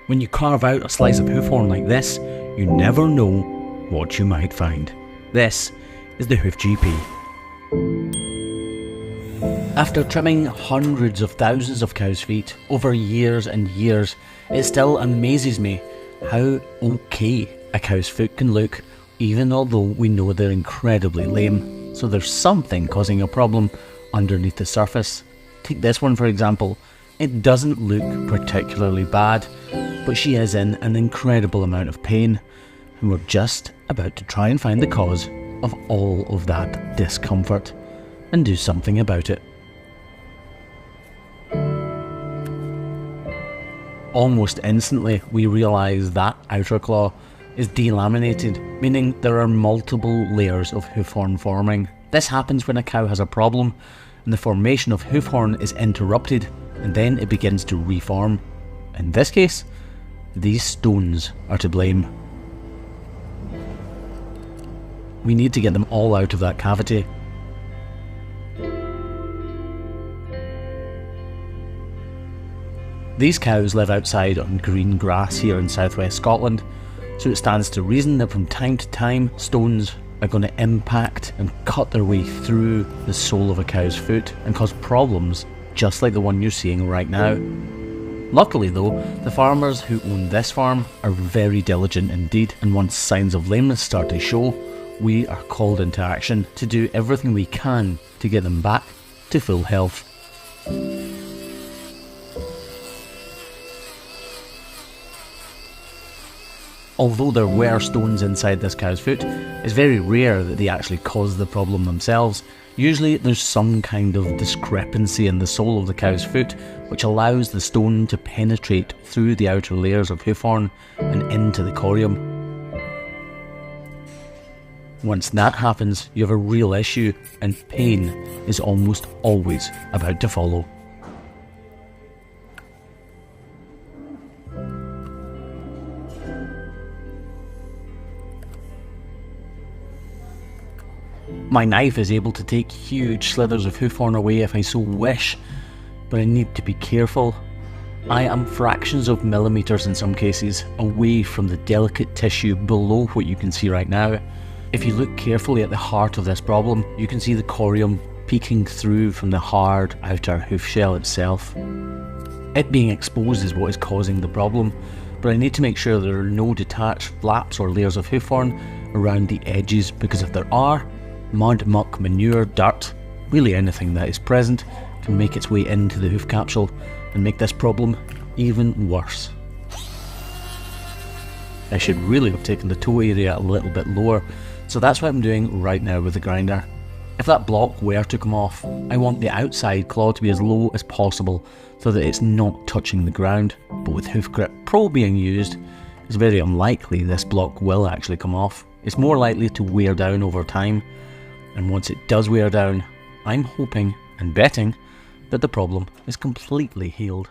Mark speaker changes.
Speaker 1: When you carve out a slice of hoof horn like this, you never know what you might find. This is the Hoof GP. After trimming hundreds of thousands of cows' feet over years and years, it still amazes me how okay a cow's foot can look, even although we know they're incredibly lame. So there's something causing a problem underneath the surface. Take this one for example. It doesn't look particularly bad, but she is in an incredible amount of pain, and we're just about to try and find the cause of all of that discomfort and do something about it. Almost instantly we realise that outer claw is delaminated, meaning there are multiple layers of hoof horn forming. This happens when a cow has a problem and the formation of hoof horn is interrupted, and then it begins to reform. In this case, these stones are to blame. We need to get them all out of that cavity. These cows live outside on green grass here in southwest Scotland, so it stands to reason that from time to time stones are going to impact and cut their way through the sole of a cow's foot and cause problems just like the one you're seeing right now. Luckily though, the farmers who own this farm are very diligent indeed, and once signs of lameness start to show, we are called into action to do everything we can to get them back to full health. Although there were stones inside this cow's foot, it's very rare that they actually cause the problem themselves. Usually there's some kind of discrepancy in the sole of the cow's foot which allows the stone to penetrate through the outer layers of hoof horn and into the corium. Once that happens, you have a real issue, and pain is almost always about to follow. My knife is able to take huge slithers of hoof horn away if I so wish, but I need to be careful. I am fractions of millimeters in some cases away from the delicate tissue below what you can see right now. If you look carefully at the heart of this problem, you can see the corium peeking through from the hard outer hoof shell itself. It being exposed is what is causing the problem, but I need to make sure there are no detached flaps or layers of hoof horn around the edges, because if there are, mud, muck, manure, dirt, really anything that is present can make its way into the hoof capsule and make this problem even worse. I should really have taken the toe area a little bit lower, so that's what I'm doing right now with the grinder. If that block were to come off, I want the outside claw to be as low as possible so that it's not touching the ground, but with Hoof Grip Pro being used, it's very unlikely this block will actually come off. It's more likely to wear down over time, and once it does wear down, I'm hoping and betting that the problem is completely healed.